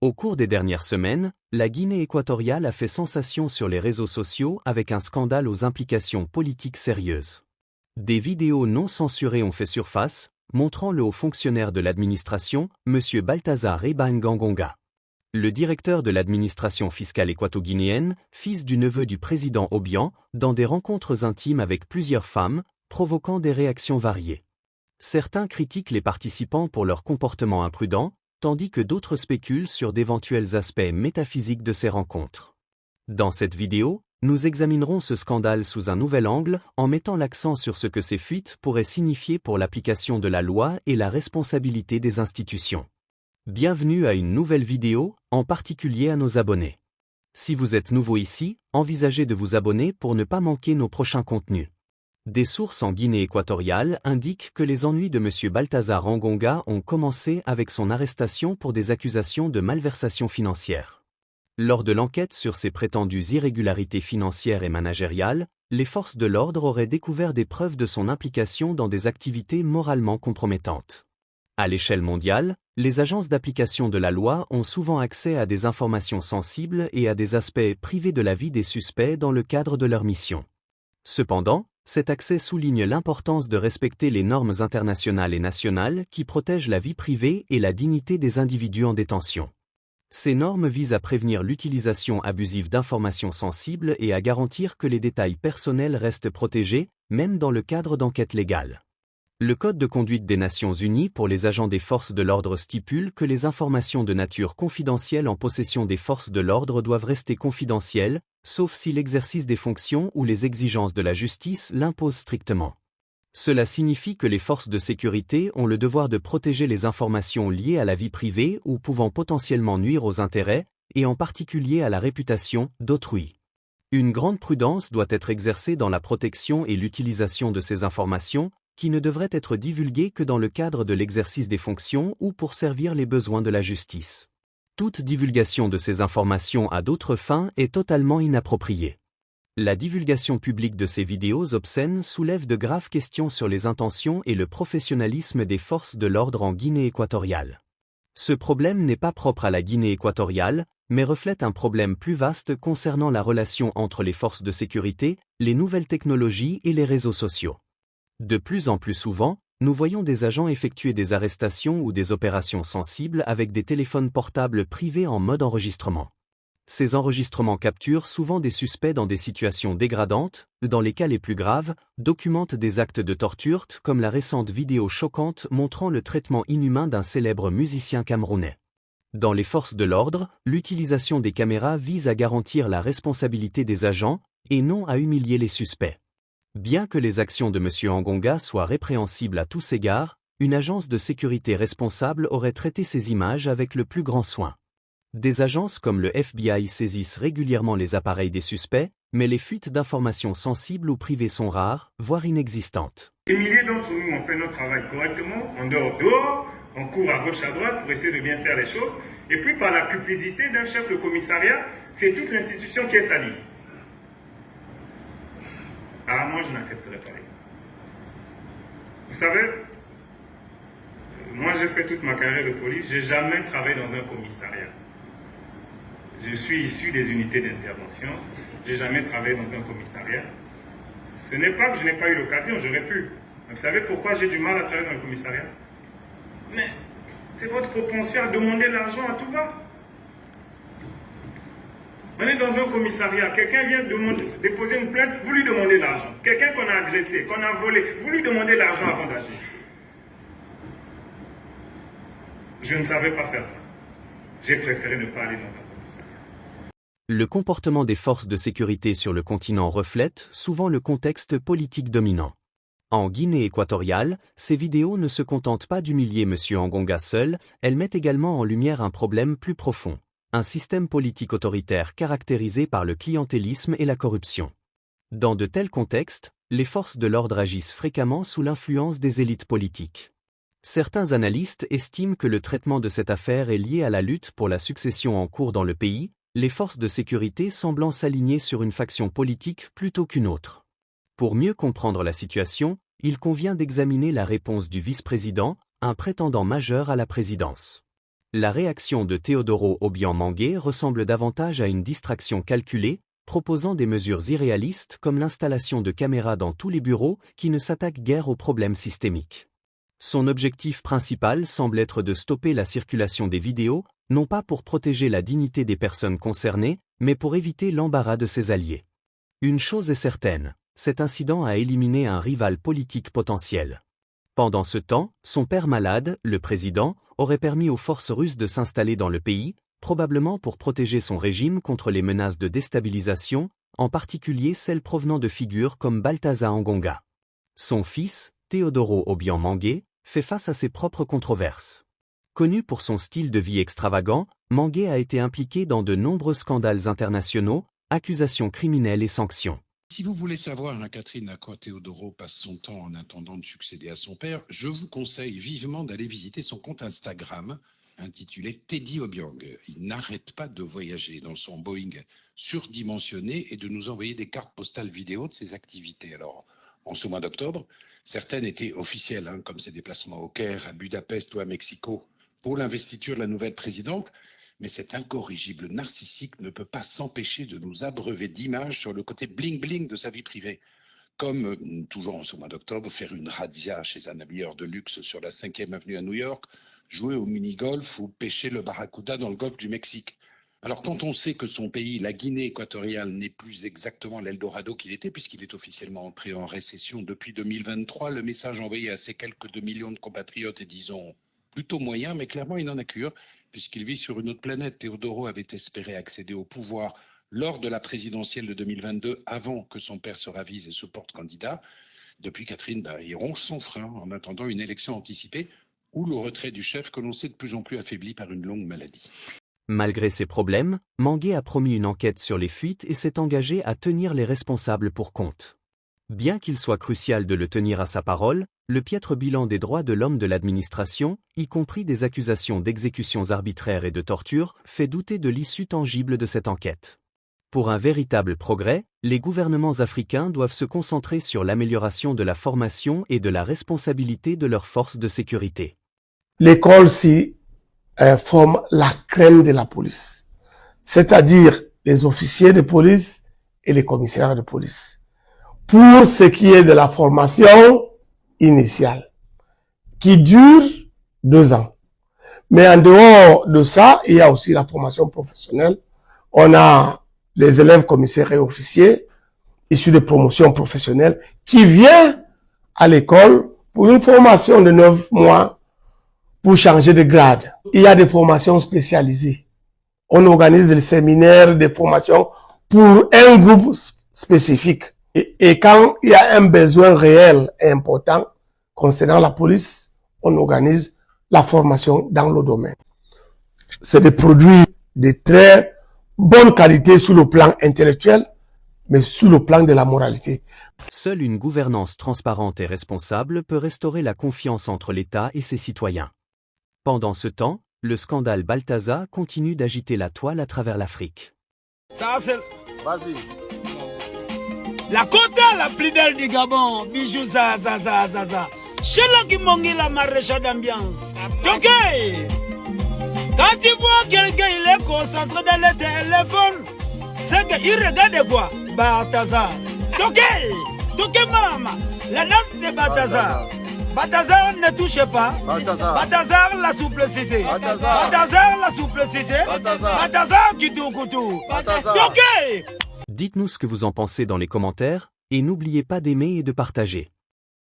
Au cours des dernières semaines, la Guinée équatoriale a fait sensation sur les réseaux sociaux avec un scandale aux implications politiques sérieuses. Des vidéos non censurées ont fait surface, montrant le haut fonctionnaire de l'administration, M. Balthazar Ebang-Ngonga. Le directeur de l'administration fiscale équato-guinéenne, fils du neveu du président Obiang, dans des rencontres intimes avec plusieurs femmes, provoquant des réactions variées. Certains critiquent les participants pour leur comportement imprudent, tandis que d'autres spéculent sur d'éventuels aspects métaphysiques de ces rencontres. Dans cette vidéo, nous examinerons ce scandale sous un nouvel angle en mettant l'accent sur ce que ces fuites pourraient signifier pour l'application de la loi et la responsabilité des institutions. Bienvenue à une nouvelle vidéo, en particulier à nos abonnés. Si vous êtes nouveau ici, envisagez de vous abonner pour ne pas manquer nos prochains contenus. Des sources en Guinée équatoriale indiquent que les ennuis de M. Balthazar Ngonga ont commencé avec son arrestation pour des accusations de malversation financière. Lors de l'enquête sur ces prétendues irrégularités financières et managériales, les forces de l'ordre auraient découvert des preuves de son implication dans des activités moralement compromettantes. À l'échelle mondiale, les agences d'application de la loi ont souvent accès à des informations sensibles et à des aspects privés de la vie des suspects dans le cadre de leur mission. Cependant, cet accès souligne l'importance de respecter les normes internationales et nationales qui protègent la vie privée et la dignité des individus en détention. Ces normes visent à prévenir l'utilisation abusive d'informations sensibles et à garantir que les détails personnels restent protégés, même dans le cadre d'enquêtes légales. Le Code de conduite des Nations Unies pour les agents des forces de l'ordre stipule que les informations de nature confidentielle en possession des forces de l'ordre doivent rester confidentielles, sauf si l'exercice des fonctions ou les exigences de la justice l'imposent strictement. Cela signifie que les forces de sécurité ont le devoir de protéger les informations liées à la vie privée ou pouvant potentiellement nuire aux intérêts, et en particulier à la réputation, d'autrui. Une grande prudence doit être exercée dans la protection et l'utilisation de ces informations, qui ne devraient être divulguées que dans le cadre de l'exercice des fonctions ou pour servir les besoins de la justice. Toute divulgation de ces informations à d'autres fins est totalement inappropriée. La divulgation publique de ces vidéos obscènes soulève de graves questions sur les intentions et le professionnalisme des forces de l'ordre en Guinée équatoriale. Ce problème n'est pas propre à la Guinée équatoriale, mais reflète un problème plus vaste concernant la relation entre les forces de sécurité, les nouvelles technologies et les réseaux sociaux. De plus en plus souvent, nous voyons des agents effectuer des arrestations ou des opérations sensibles avec des téléphones portables privés en mode enregistrement. Ces enregistrements capturent souvent des suspects dans des situations dégradantes, dans les cas les plus graves, documentent des actes de torture comme la récente vidéo choquante montrant le traitement inhumain d'un célèbre musicien camerounais. Dans les forces de l'ordre, l'utilisation des caméras vise à garantir la responsabilité des agents, et non à humilier les suspects. Bien que les actions de M. Ngonga soient répréhensibles à tous égards, une agence de sécurité responsable aurait traité ces images avec le plus grand soin. Des agences comme le FBI saisissent régulièrement les appareils des suspects, mais les fuites d'informations sensibles ou privées sont rares, voire inexistantes. Des milliers d'entre nous ont fait notre travail correctement, on dort dehors, on court à gauche à droite pour essayer de bien faire les choses, et puis par la cupidité d'un chef de commissariat, c'est toute l'institution qui est salie. Ah, moi je n'accepterai pas. Vous savez, moi j'ai fait toute ma carrière de police, j'ai jamais travaillé dans un commissariat. Je suis issu des unités d'intervention, j'ai jamais travaillé dans un commissariat. Ce n'est pas que je n'ai pas eu l'occasion, j'aurais pu. Mais vous savez pourquoi j'ai du mal à travailler dans le commissariat? Mais c'est votre propension à demander l'argent à tout va. On est dans un commissariat, quelqu'un vient déposer une plainte, vous lui demandez l'argent. Quelqu'un qu'on a agressé, qu'on a volé, vous lui demandez l'argent avant d'agir. Je ne savais pas faire ça. J'ai préféré ne pas aller dans un commissariat. Le comportement des forces de sécurité sur le continent reflète souvent le contexte politique dominant. En Guinée équatoriale, ces vidéos ne se contentent pas d'humilier M. Ngonga seul, elles mettent également en lumière un problème plus profond. Un système politique autoritaire caractérisé par le clientélisme et la corruption. Dans de tels contextes, les forces de l'ordre agissent fréquemment sous l'influence des élites politiques. Certains analystes estiment que le traitement de cette affaire est lié à la lutte pour la succession en cours dans le pays, les forces de sécurité semblant s'aligner sur une faction politique plutôt qu'une autre. Pour mieux comprendre la situation, il convient d'examiner la réponse du vice-président, un prétendant majeur à la présidence. la réaction de Teodoro Obiang Mangué ressemble davantage à une distraction calculée, proposant des mesures irréalistes comme l'installation de caméras dans tous les bureaux qui ne s'attaquent guère aux problèmes systémiques. Son objectif principal semble être de stopper la circulation des vidéos, non pas pour protéger la dignité des personnes concernées, mais pour éviter l'embarras de ses alliés. Une chose est certaine, cet incident a éliminé un rival politique potentiel. Pendant ce temps, son père malade, le président, aurait permis aux forces russes de s'installer dans le pays, probablement pour protéger son régime contre les menaces de déstabilisation, en particulier celles provenant de figures comme Balthazar Ngonga. Son fils, Teodoro Obiang Mangué, fait face à ses propres controverses. Connu pour son style de vie extravagant, Mangué a été impliqué dans de nombreux scandales internationaux, accusations criminelles et sanctions. Si vous voulez savoir, Catherine, à quoi Teodoro passe son temps en attendant de succéder à son père, je vous conseille vivement d'aller visiter son compte Instagram intitulé Teddy Obiang. Il n'arrête pas de voyager dans son Boeing surdimensionné et de nous envoyer des cartes postales vidéo de ses activités. Alors, en ce mois d'octobre, certaines étaient officielles, comme ses déplacements au Caire, à Budapest ou à Mexico, pour l'investiture de la nouvelle présidente. Mais cet incorrigible narcissique ne peut pas s'empêcher de nous abreuver d'images sur le côté bling-bling de sa vie privée. Comme, toujours en ce mois d'octobre, faire une razzia chez un habilleur de luxe sur la 5e avenue à New York, jouer au mini-golf ou pêcher le barracuda dans le golfe du Mexique. Alors quand on sait que son pays, la Guinée équatoriale, n'est plus exactement l'Eldorado qu'il était, puisqu'il est officiellement entré en récession depuis 2023, le message envoyé à ses quelques 2 millions de compatriotes est, disons, plutôt moyen, mais clairement il n'en a cure, puisqu'il vit sur une autre planète. Teodoro avait espéré accéder au pouvoir lors de la présidentielle de 2022, avant que son père se ravise et se porte candidat. Depuis, Catherine, il ronge son frein en attendant une élection anticipée ou le retrait du chef que l'on sait de plus en plus affaibli par une longue maladie. Malgré ces problèmes, Mangué a promis une enquête sur les fuites et s'est engagé à tenir les responsables pour compte. Bien qu'il soit crucial de le tenir à sa parole, le piètre bilan des droits de l'homme de l'administration, y compris des accusations d'exécutions arbitraires et de torture, fait douter de l'issue tangible de cette enquête. Pour un véritable progrès, les gouvernements africains doivent se concentrer sur l'amélioration de la formation et de la responsabilité de leurs forces de sécurité. L'école forme la crème de la police, c'est-à-dire les officiers de police et les commissaires de police. Pour ce qui est de la formation initiale, qui dure 2 ans. Mais en dehors de ça, il y a aussi la formation professionnelle. On a les élèves commissaires et officiers issus de promotions professionnelles qui viennent à l'école pour une formation de 9 mois pour changer de grade. Il y a des formations spécialisées. On organise des séminaires de formation pour un groupe spécifique. Et quand il y a un besoin réel et important concernant la police, on organise la formation dans le domaine. C'est des produits de très bonne qualité sur le plan intellectuel, mais sur le plan de la moralité. Seule une gouvernance transparente et responsable peut restaurer la confiance entre l'État et ses citoyens. Pendant ce temps, le scandale Balthazar continue d'agiter la toile à travers l'Afrique. Ça, c'est... Vas-y. La quota la plus belle du Gabon, bijou Zaza. Chez qui mongi la maréchale d'ambiance. Ok. Quand tu vois quelqu'un, il est concentré dans le téléphone, c'est qu'il regarde quoi? Balthazar. Ok. Maman. La danse de Balthazar. Balthazar ne touche pas. Balthazar la souplicité. Balthazar la souplicité. Balthazar qui tout. Ok. Dites-nous ce que vous en pensez dans les commentaires, et n'oubliez pas d'aimer et de partager.